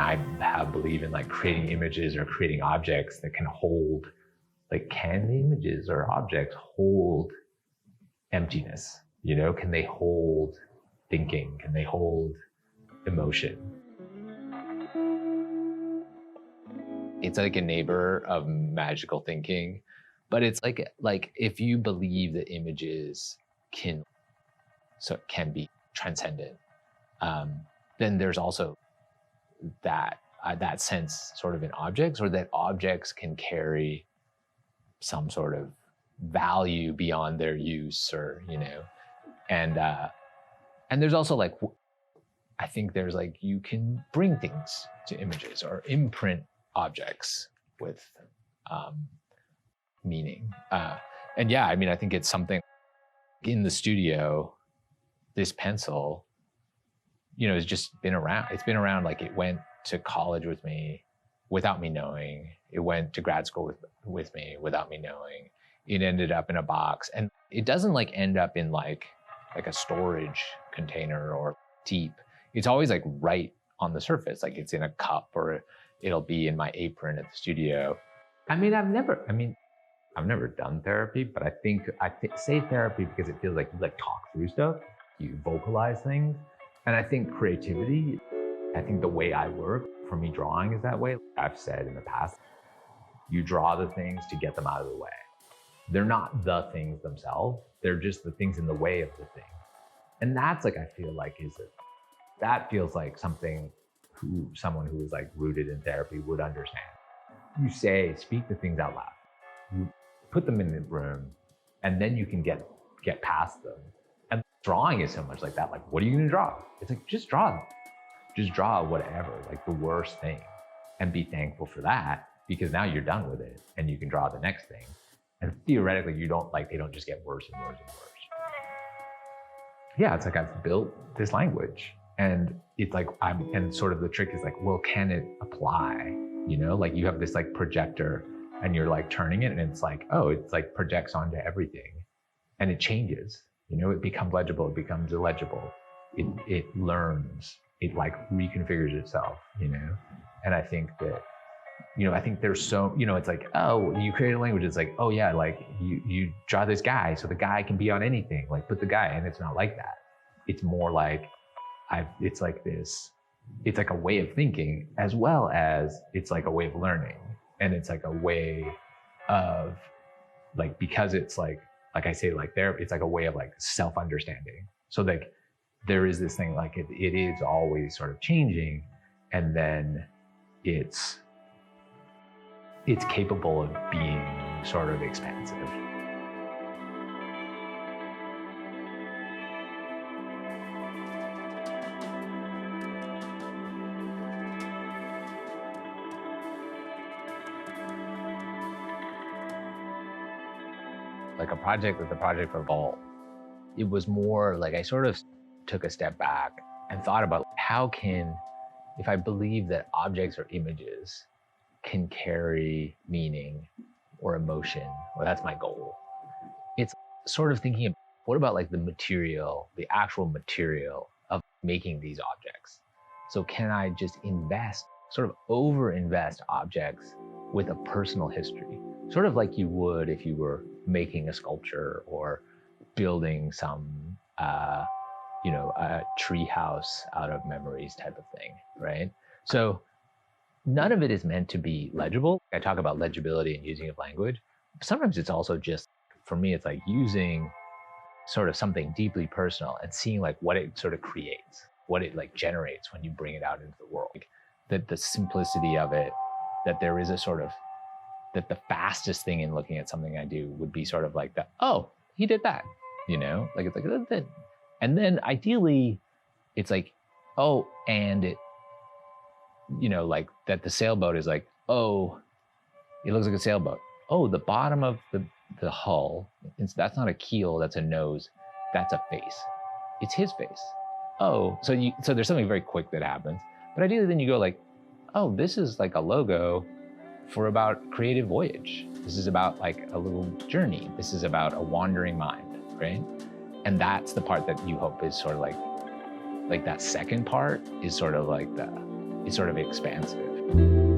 I believe in like creating images or creating objects that can hold, like, can the images or objects hold emptiness? You know, can they hold thinking? Can they hold emotion? It's like a neighbor of magical thinking, but it's like if you believe that images can be transcendent, then there's also that sense sort of in objects, or that objects can carry some sort of value beyond their use, or, you know, and there's also like, I think there's like, you can bring things to images or imprint objects with meaning. And yeah, I mean, I think it's something in the studio, this pencil, you know, has just been around. It's been around, like it went to college with me without me knowing. It went to grad school with me without me knowing. It ended up in a box, and it doesn't like end up in like a storage container or deep. It's always like right on the surface. Like it's in a cup, or it'll be in my apron at the studio. I mean, I've never done therapy, but I say therapy because it feels like you like talk through stuff, you vocalize things. And I think creativity, I think the way I work, for me, drawing is that way. I've said in the past, you draw the things to get them out of the way. They're not the things themselves, they're just the things in the way of the thing. And that's like, I feel like that feels like something someone who is like rooted in therapy would understand. You speak the things out loud. You put them in the room, and then you can get past them. And drawing is so much like that. Like, what are you gonna draw? It's like, just draw. Just draw whatever, like the worst thing, and be thankful for that, because now you're done with it and you can draw the next thing. And theoretically, they don't just get worse and worse and worse. Yeah, it's like I've built this language, and it's like and sort of the trick is like, well, can it apply? You know, like you have this like projector, and you're like turning it, and it's like, oh, it's like projects onto everything, and it changes. You know, it becomes legible, it becomes illegible. It learns, it like reconfigures itself, you know? And I think that, you know, I think there's so, you know, it's like, oh, you create a language, it's like, oh yeah, like you draw this guy, so the guy can be on anything, like put the guy, and it's not like that. It's more like, it's like this, it's like a way of thinking, as well as it's like a way of learning. And it's like a way of, like, because it's like I say, like it's like a way of like self-understanding. So like there is this thing, like it is always sort of changing, and then it's capable of being sort of expansive. Like the project Revolt, it was more like I sort of took a step back and thought about if I believe that objects or images can carry meaning or emotion, well, that's my goal. It's sort of thinking of what about like the actual material of making these objects? So can I just sort of over-invest objects with a personal history? Sort of like you would if you were making a sculpture or building some, a tree house out of memories type of thing, right? So none of it is meant to be legible. I talk about legibility and using of language. Sometimes it's also just, for me, it's like using sort of something deeply personal and seeing like what it sort of creates, what it like generates when you bring it out into the world. Like, that the simplicity of it, that there is a sort of, that the fastest thing in looking at something I do would be sort of like that, oh, he did that, you know? Like, it's like, that. And then ideally, it's like, oh, and it, you know, like that the sailboat is like, oh, it looks like a sailboat. Oh, the bottom of the hull, that's not a keel, that's a nose, that's a face. It's his face. Oh, so there's something very quick that happens. But ideally then you go like, oh, this is like a logo for about creative voyage. This is about like a little journey. This is about a wandering mind, right? And that's the part that you hope is sort of like that second part is sort of like it's sort of expansive.